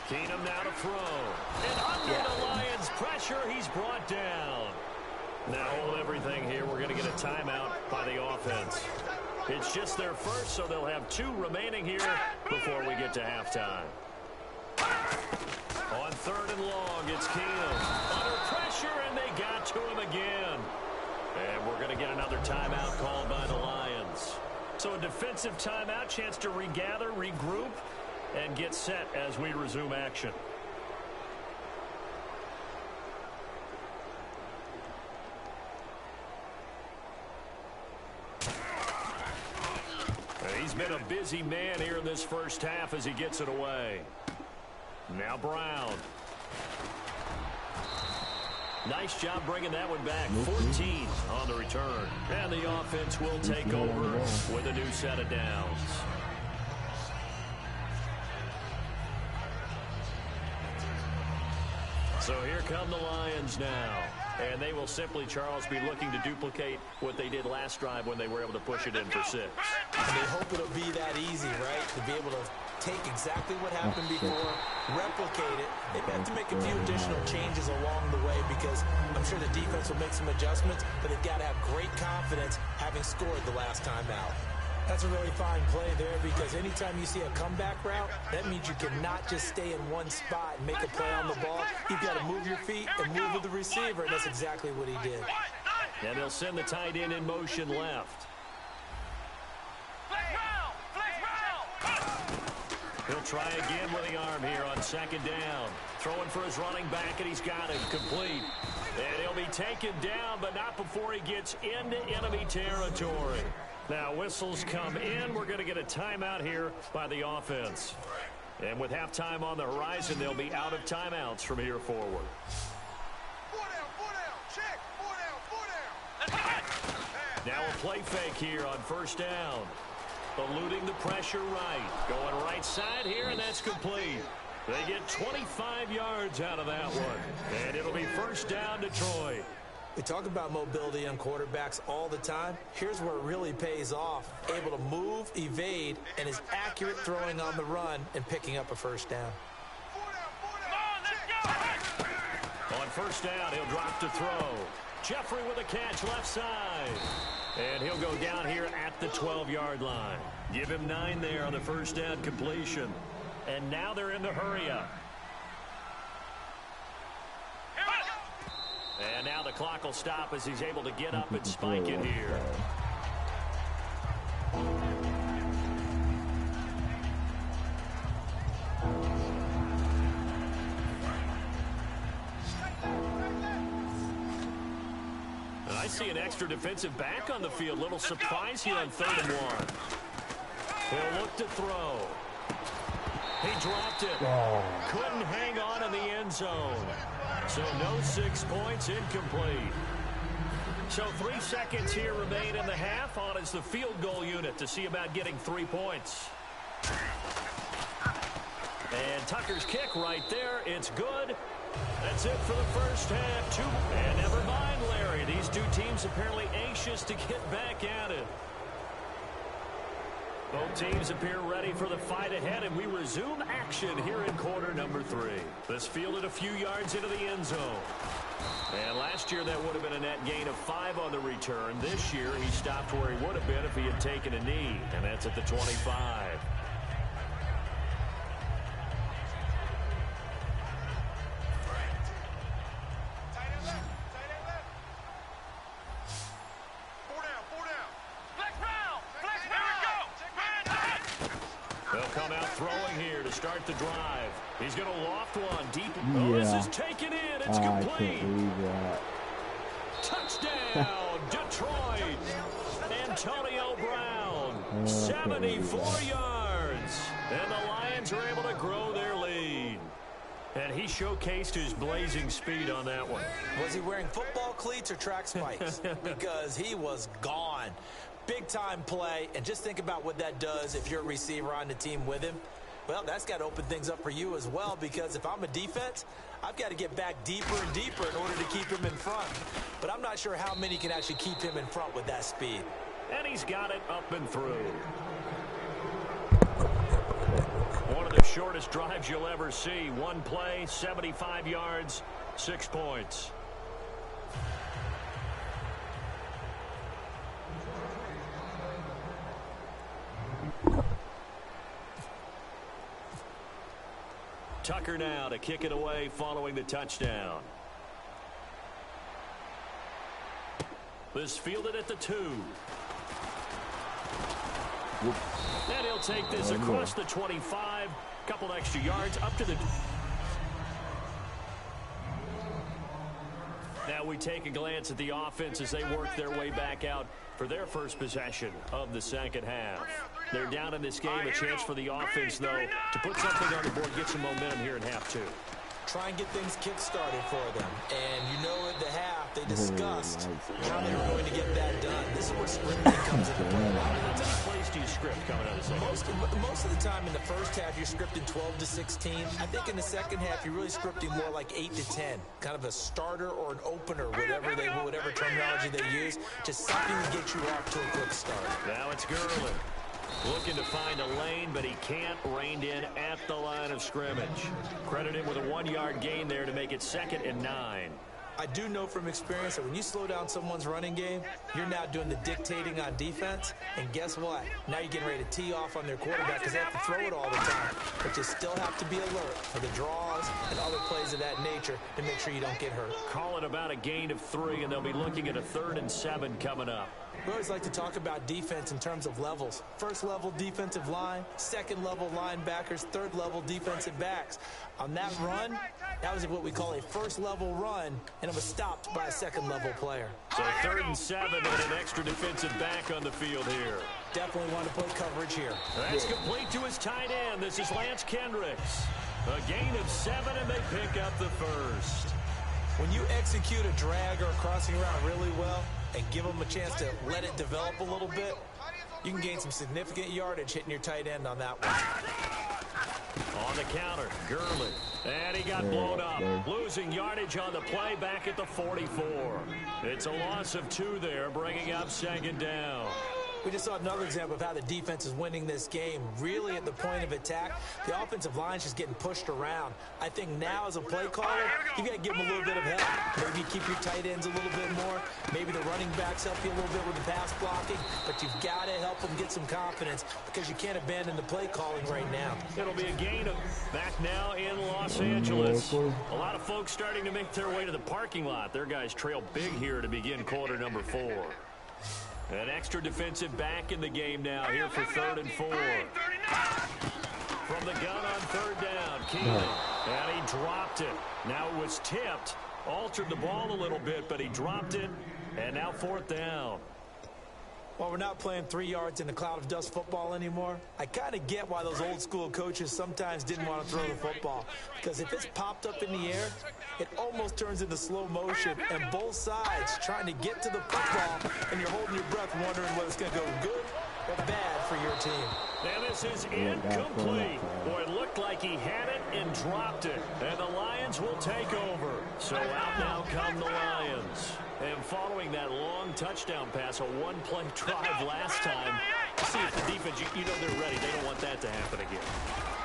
Keenum now to throw. And under the Lions' pressure, he's brought down. Now hold everything here. We're going to get a timeout by the offense. It's just their first, so they'll have 2 remaining here before we get to halftime. On 3rd and long, it's Keenum. Under pressure, and they got to him again. And we're going to get another timeout called by the Lions. So a defensive timeout, chance to regather, regroup, and get set as we resume action. He's been a busy man here in this first half as he gets it away. Now Brown. Nice job bringing that one back. 14 on the return. And the offense will take over with a new set of downs. So here come the Lions now. And they will simply, Charles, be looking to duplicate what they did last drive when they were able to push it in for 6. And they hope it'll be that easy, right? To be able to take exactly what happened before, replicate it. They may have to make a few additional changes along the way because I'm sure the defense will make some adjustments, but they've got to have great confidence having scored the last time out. That's a really fine play there because anytime you see a comeback route, that means you cannot just stay in one spot and make a play on the ball. You've got to move your feet and move with the receiver, and that's exactly what he did. And they'll send the tight end in motion left. He'll try again with the arm here on 2nd down. Throwing for his running back, and he's got it complete. And he'll be taken down, but not before he gets into enemy territory. Now, whistles come in. We're going to get a timeout here by the offense. And with halftime on the horizon, they'll be out of timeouts from here forward. 4 down, check, 4 down. Now a play fake here on 1st down. Eluding the pressure right. Going right side here, and that's complete. They get 25 yards out of that one. And it'll be 1st down, Detroit. We talk about mobility on quarterbacks all the time. Here's where it really pays off. Able to move, evade, and is accurate throwing on the run and picking up a 1st down. On 1st down, he'll drop to throw. Jeffrey with a catch left side. And he'll go down here at the 12-yard line. Give him 9 there on the 1st down completion. And now they're in the hurry-up. And now the clock will stop as he's able to get up and spike it here. And I see an extra defensive back on the field. Little surprise here on 3rd and 1. He'll look to throw. He dropped it. Oh. Couldn't hang on in the end zone. So no 6 points, incomplete. So 3 seconds here remain in the half. On is the field goal unit to see about getting 3 points. And Tucker's kick right there. It's good. That's it for the 1st half. And never mind, Larry. These two teams apparently anxious to get back at it. Both teams appear ready for the fight ahead, and we resume action here in quarter number 3. This fielded a few yards into the end zone. And last year, that would have been a net gain of 5 on the return. This year, he stopped where he would have been if he had taken a knee, and that's at the 25. Start the drive. He's going to loft one deep. Oh, this is taken in. It's complete. I can't believe that. Touchdown, Detroit. Antonio Brown, 74 yards. And the Lions are able to grow their lead. And he showcased his blazing speed on that one. Was he wearing football cleats or track spikes? Because he was gone. Big-time play. And just think about what that does if you're a receiver on the team with him. Well, that's got to open things up for you as well, because if I'm a defense, I've got to get back deeper and deeper in order to keep him in front. But I'm not sure how many can actually keep him in front with that speed. And he's got it up and through. One of the shortest drives you'll ever see. One play, 75 yards, 6 points. Tucker now to kick it away following the touchdown. This fielded at the 2. And he'll take this across the 25. Couple extra yards up to the... Now we take a glance at the offense as they work their way back out for their first possession of the 2nd half. They're down in this game. A chance for the offense, though, to put something on the board, get some momentum here in half 2. Try and get things kick-started for them. And you know at the half, they discussed how they were going to get that done. This is where scrimmaging comes into play. How many plays do you script coming out of the second? Most of the time in the first half, you're scripting 12 to 16. I think in the second half, you're really scripting more like 8 to 10. Kind of a starter or an opener, whatever terminology they use. Just something to get you off to a quick start. Now it's Gurley. Looking to find a lane, but he can't. Reined in at the line of scrimmage. Credit him with a 1-yard gain there to make it 2nd and 9. I do know from experience that when you slow down someone's running game, you're now doing the dictating on defense. And guess what? Now you're getting ready to tee off on their quarterback because they have to throw it all the time. But you still have to be alert for the draws and other plays of that nature to make sure you don't get hurt. Call it about a gain of 3, and they'll be looking at a 3rd and 7 coming up. We always like to talk about defense in terms of levels. First level defensive line, second level linebackers, third level defensive backs. On that run, that was what we call a first level run, and it was stopped by a second level player. So 3rd and 7 and an extra defensive back on the field here. Definitely want to play coverage here. That's complete to his tight end. This is Lance Kendricks. A gain of 7, and they pick up the first. When you execute a drag or a crossing route really well and give them a chance to let it develop a little bit, you can gain some significant yardage hitting your tight end on that one. On the counter, Gurley. And he got blown up. Losing yardage on the play back at the 44. It's a loss of 2 there, bringing up 2nd down. We just saw another example of how the defense is winning this game. Really at the point of attack, the offensive line is just getting pushed around. I think now as a play caller, you got to give them a little bit of help. Maybe keep your tight ends a little bit more. Maybe the running backs help you a little bit with the pass blocking. But you've got to help them get some confidence because you can't abandon the play calling right now. It'll be a gain of back now in Los Angeles. A lot of folks starting to make their way to the parking lot. Their guys trail big here to begin quarter number 4. An extra defensive back in the game now here for 3rd and 4. From the gun on 3rd down, Keenan. And he dropped it. Now it was tipped. Altered the ball a little bit, but he dropped it. And now 4th down. Well, we're not playing 3 yards in a cloud of dust football anymore. I kind of get why those old school coaches sometimes didn't want to throw the football. Because if it's popped up in the air, it almost turns into slow motion. And both sides trying to get to the football, and you're holding your breath wondering whether it's going to go good or bad for your team. And this is incomplete. Boy, it looked like he had it and dropped it. And the Lions will take over. So out now come the Lions. And following that long touchdown pass, a 1-play drive last time, see if the defense, you know they're ready. They don't want that to happen again.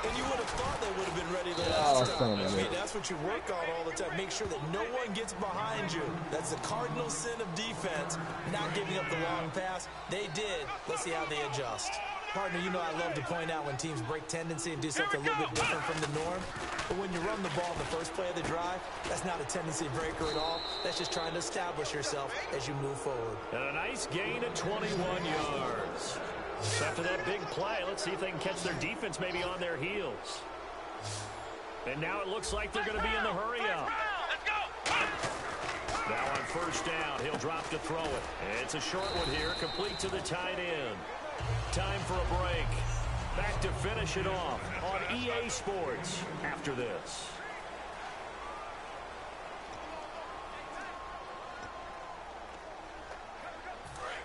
And you would have thought they would have been ready the last time. I mean, that's what you work on all the time. Make sure that no one gets behind you. That's the cardinal sin of defense, not giving up the long pass. They did. Let's see how they adjust. Partner, you know I love to point out when teams break tendency and do something a little bit different from the norm. But when you run the ball in the first play of the drive, that's not a tendency breaker at all. That's just trying to establish yourself as you move forward. And a nice gain of 21 yards. After that big play, let's see if they can catch their defense maybe on their heels. And now it looks like they're going to be in the hurry-up. Now on 1st down, he'll drop to throw it. It's a short one here, complete to the tight end. Time for a break. Back to finish it off on EA Sports after this.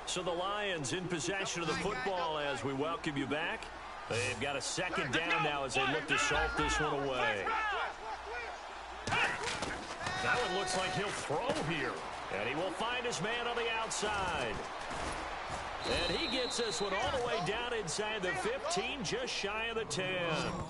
So the Lions in possession of the football as we welcome you back. They've got a 2nd down now as they look to salt this one away. Now it looks like he'll throw here. And he will find his man on the outside. And he gets this one all the way down inside the 15, just shy of the 10.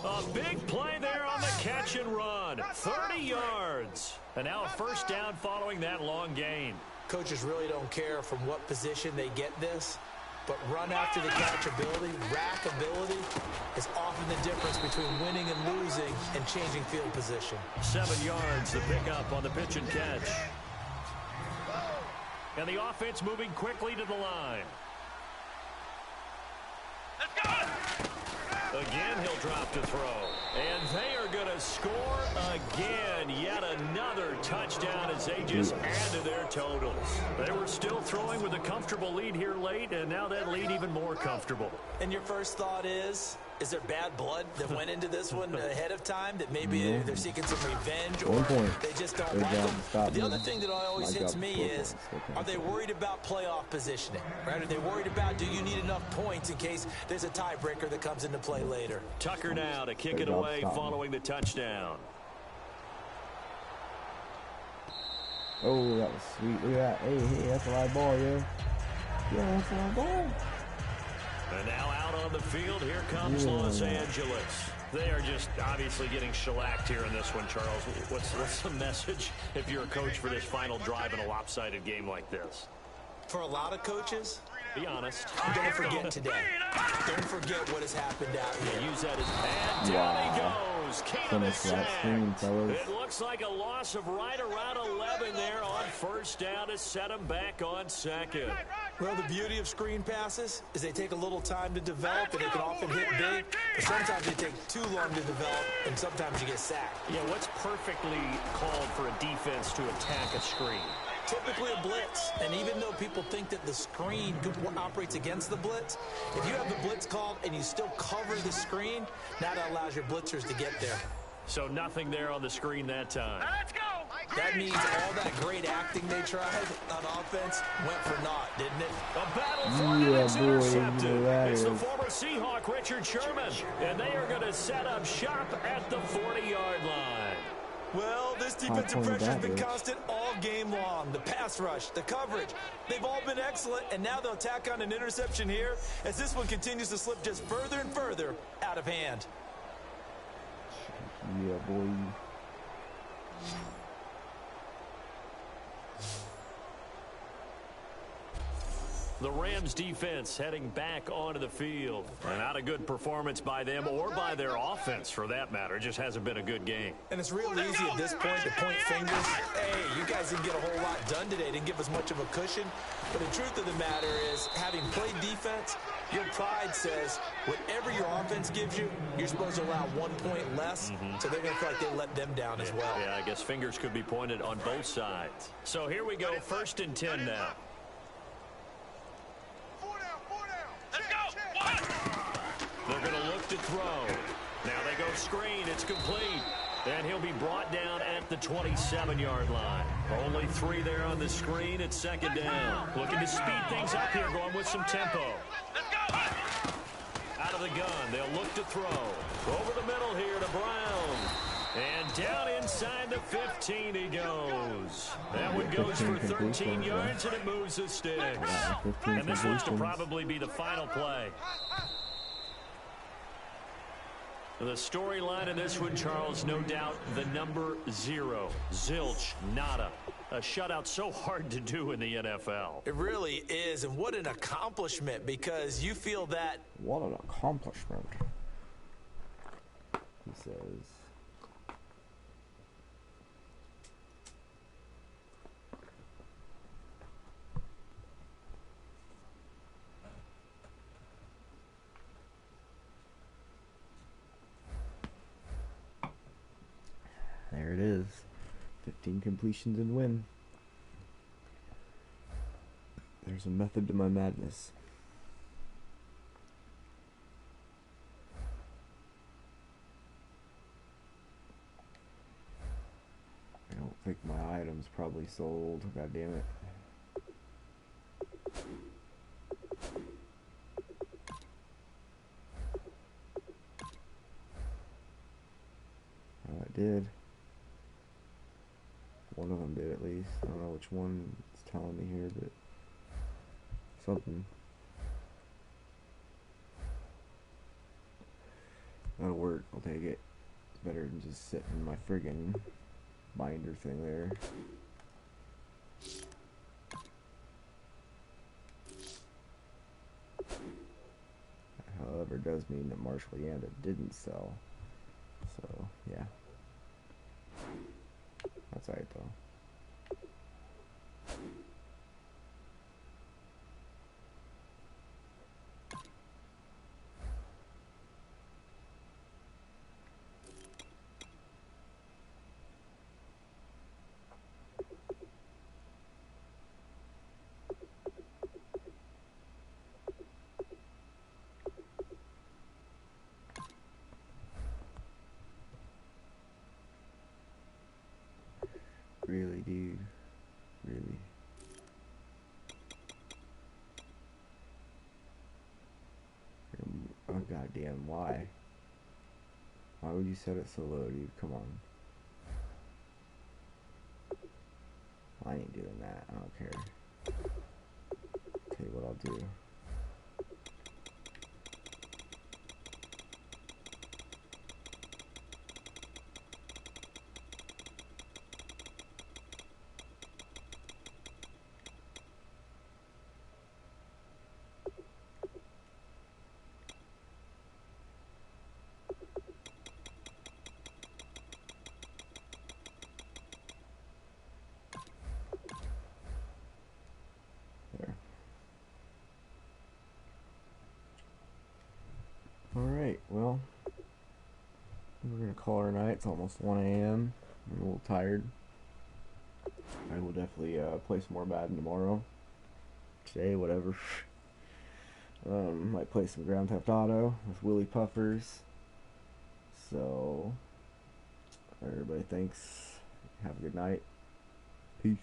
A big play there on the catch and run. 30 yards. And now a 1st down following that long gain. Coaches really don't care from what position they get this, but run after the catch ability, rack ability, is often the difference between winning and losing and changing field position. 7 yards to pick up on the pitch and catch. And the offense moving quickly to the line. Again, he'll drop to throw. And they are going to score again. Yet another touchdown as they just add to their totals. They were still throwing with a comfortable lead here late, and now that lead even more comfortable. And your first thought is Is there bad blood that went into this one ahead of time that maybe they're seeking some revenge, or 1 point. they just don't Good like job them? to stop But the me. other thing that always My hits job me is 4 is, points. They can't are they say. worried about playoff positioning, right? Are they worried about, do you need enough points in case there's a tiebreaker that comes into play later? Tucker now to kick Good it job away stopping. following the touchdown. Oh, that was sweet. Look at that. Hey, that's a live ball, yo. Yeah, that's a live ball. And now out on the field, here comes Los Angeles. They are just obviously getting shellacked here in this one, Charles. What's the message if you're a coach for this final drive in a lopsided game like this? For a lot of coaches, Be honest. don't forget today. Don't forget what has happened out here. Use that as bad. Down he goes. Keenum is Finish that sacked. screen, fellas. It looks like a loss of right around 11 there on first down to set him back on second. Well, the beauty of screen passes is they take a little time to develop, and they can often hit big, but sometimes they take too long to develop, and sometimes you get sacked. Yeah, what's perfectly called for a defense to attack a screen? Typically a blitz, and even though people think that the screen operates against the blitz, if you have the blitz called and you still cover the screen, now that allows your blitzers to get there. So nothing there on the screen that time. Let's go. That means all that great acting they tried on offense went for naught, didn't it? A battle for it, Yeah, it's boy, you intercepted. know that It's the is. former Seahawk, Richard Sherman, and they are going to set up shop at the 40-yard line. Well, this defensive point pressure has that been is. constant all game long. The pass rush, the coverage, they've all been excellent, and now they'll tack on an interception here as this one continues to slip just further and further out of hand. Yeah, boy. The Rams defense heading back onto the field. And not a good performance by them or by their offense, for that matter. It just hasn't been a good game. And it's real easy at this point to point fingers. Hey, you guys didn't get a whole lot done today. Didn't give us much of a cushion. But the truth of the matter is, having played defense, your pride says whatever your offense gives you, you're supposed to allow 1 point less. So they're going to feel like they let them down as well. Yeah, I guess fingers could be pointed on both sides. So here we go, 1st and 10 now. Let's go. What? They're going to look to throw. Now they go screen. It's complete. And he'll be brought down at the 27-yard line. Only 3 there on the screen. It's 2nd down. Looking to speed things up here, going with some tempo. Let's go. Out of the gun, they'll look to throw. Over the middle here to Brown. And down inside the 15 he goes. That one goes for 13 yards, and it moves the sticks. And this looks to probably be the final play. The storyline in this one, Charles, no doubt the number 0. Zilch, nada. A shutout so hard to do in the NFL. It really is, and what an accomplishment, because you feel that. What an accomplishment. He says. There it is. 15 completions and win. There's a method to my madness. I don't think my item's probably sold. God damn it. Oh, it did. One of them did at least. I don't know which one it's telling me here, but something. That'll work. I'll take it. It's better than just sitting in my friggin' binder thing there. However, it does mean that Marshall Yanda didn't sell. So, yeah. That's alright though. Goddamn, why? Why would you set it so low, dude? Come on. I ain't doing that. I don't care. Tell you what I'll do. Alright, well, we're going to call her a night. It's almost 1 a.m. I'm a little tired. I will definitely play some more Madden tomorrow. Today, whatever. Might play some Grand Theft Auto with Willie Puffers. So, everybody, thanks. Have a good night. Peace.